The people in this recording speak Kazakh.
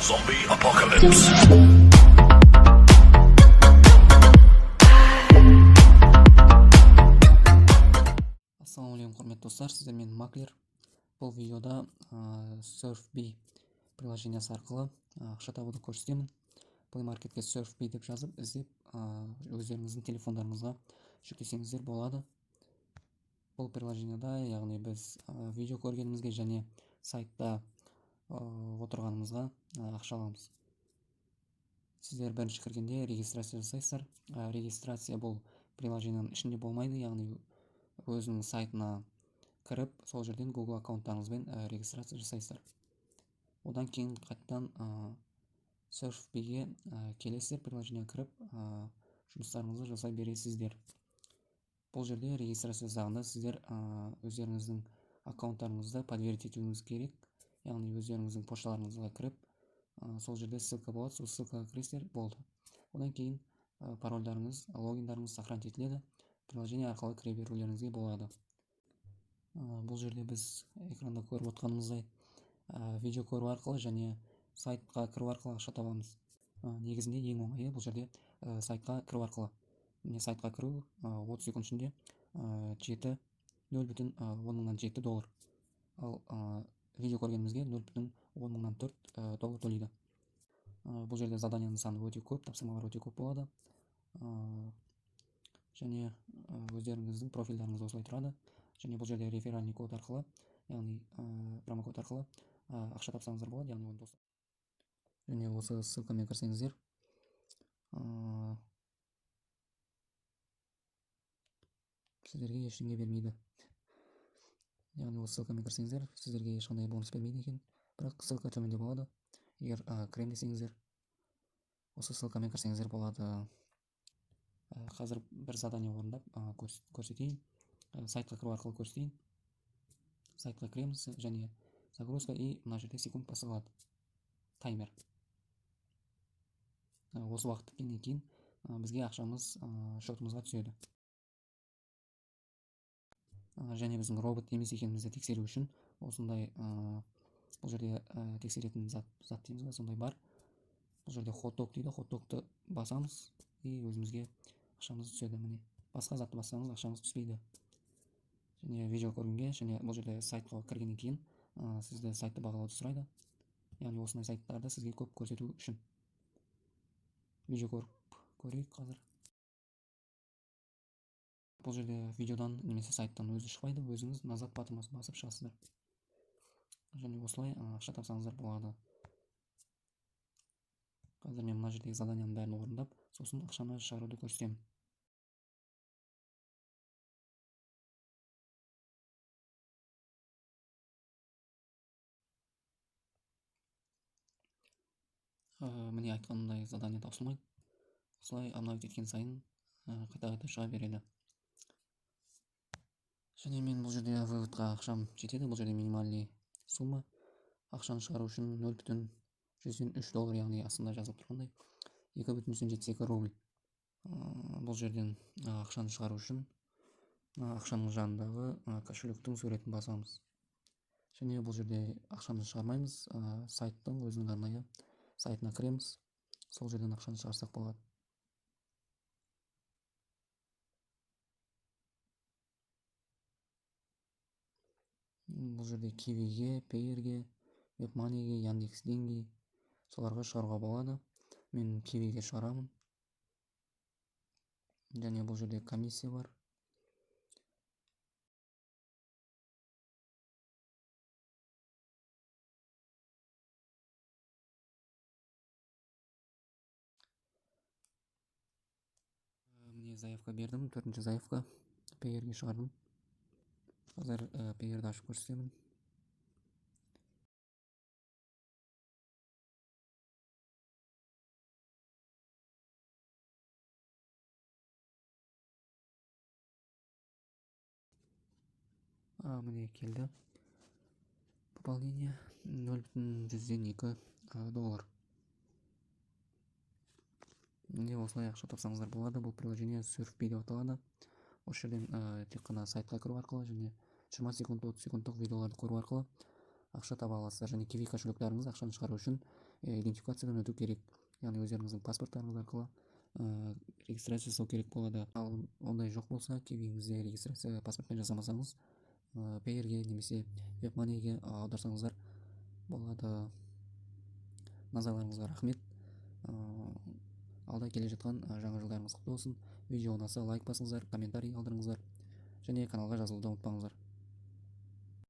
Zombie apocalypse. Ассалаумағалейкум құрметті достар, сіздермен Маклер. Бұл видеода SurfB приложениясы арқылы ақша табуды көрсетемін. Play Marketке SurfB деп жазып іздеп өздеріңіздің телефондарыңызға жүктесеңіздер болады. Бұл приложенияда яғни біз видео көргенімізге және сайтта отырғанымызға ақша аламыз. Сіздер бірінші кіргенде регистрация жасайсыздар. Регистрация бұл приложенияның ішінде болмайды, яғни өзінің сайтына кіріп, сол жерден Google аккаунттарыңызбен регистрация жасайсыздар. Одан кейін қайтадан SurfB-ге келесіздер, приложенияға кіріп, жұмыстарыңызды жасай бересіздер. Бұл жерде регистрация жасағанда сіздер өздеріңіздің аккаунттарыңызды подтвердить етуіңіз керек, яғни өздеріңіздің пошталарыңызға кіріп, сол жерде ссылка болады, сол ссылкаға кіресіздер, болды. Одан кейін парольдарыңыз, логиндарыңыз сохранить етіледі, приложение арқылы кіре берулеріңізге болады. Бұл жерде біз экранда көріп отқанымыздай видео көру арқылы және сайтқа кіру арқылы ақша табамыз. Негізінде ең оңайы бұл жерде сайтқа кіру арқылы. Сайтқа кіру 30 секунд ішінде 0,7 доллар. Ал видео көргенімізге 0,4 доллар төлейді. Бұл жерде заданияның саны өте көп, тапсырмалар өте көп болады. Және өздеріңіздің профильдарыңыз осылай тұрады. Және бұл жерде реферальный код арқылы, яғни промокод арқылы ақша тапсаңыздар болады, яғни оны достар. Және осы ссылкамен кірсеңіздер, сіздерге ештеңе бермейді. Яғни осы ссылкамен кірсеңіздер, сіздерге ешқандай бонус бермейді екен. Бірақ ссылка төменде болады. Егер кірем десеңіздер, осы ссылкамен кірсеңіздер болады. Қазір бір задание орындап көрсетейін. Сайтқа кіру арқылы көрсетейін. Сайтқа кіреміз және загрузка и мына жерде секунд басылады. Таймер. Осы уақыт біткеннен кейін бізге ақшамыз шотымызға түседі. Және біздің робот емес екенімізді тексеру үшін осындай бұл жерде тексеретін зат дейміз ба, сондай бар. Бұл жерде хот-дог дейді, хот-догты басамыз и өзімізге ақшамыз түседі. Міне, басқа затты бассаңыз ақшамыз түспейді. Және видео көргенге, және бұл жерде сайтқа кіргеннен кейін сізді сайтты бағалауды сұрайды. Яғни осындай сайттарды сізге көп көрсету үшін. Видео көрейік қазір. Бұл жерде видеодан немесе сайттан өзі шықпайды, өзіңіз назад батырмасын басып шығасыздар. Және осылай ақша тапсаңыздар болады. Қазір мен мына жердегі заданияның бәрін орындап, сосын ақшаны шығаруды көрсетемін. Міне айтқанымдай задание таусылмайды. Осылай обновить еткен сайын қайта-қайта шыға береді. Және мен бұл жерде выводқа ақшам жетеді. Бұл жерде минимальный сумма. Ақшаны шығару үшін 0,103 доллар, яғни астында жазып тұрғандай 2,72 рубль. Бұл жерден ақшаны шығару үшін ақшаның жанындағы кошелектің суретін басамыз. Және бұл жерде ақшаны шығармаймыз, сайттың өзінің арнайы сайтына кіреміз, сол жерден ақшаны шығарсақ болады. Бұл жерде Kiwiге, Payeerге, WebMoneyге, Яндекс Деньги соларға шығаруға болады. Мен Kiwiге шығарамын. Және бұл жерде комиссия бар. Міне заявка бердім, 4-ші заявка. Payeerге шығардым. Қазір Payeerді ашып көрсетемін. Міне келді. Пополнение 0,102 доллар. Міне осылай ақша тапсаңыздар болады. Бұл приложение SurfB деп аталады. Осы жерден тек қана сайтқа кіру арқылы және 20 секунд, 30 секундтық видеоларды көру арқылы ақша таба аласыздар. Және киви кошелектарыңыз ақшаны шығару үшін идентификациядан өту керек, яғни өздеріңіздің паспорттарыңыз арқылы регистрация жасау керек болады. Ал ондай жоқ болса, кивиңізде регистрация паспортпен жасамасаңыз, пейерге немесе вебманиге аударсаңыздар болады. Назарларыңызға рахмет. Алда келе жатқан жаңа жылдарыңыз құтты болсын. Видео ұнаса лайк басыңыздар, комментарий қалдырыңыздар және каналға жазылуды ұмытпаңыздар.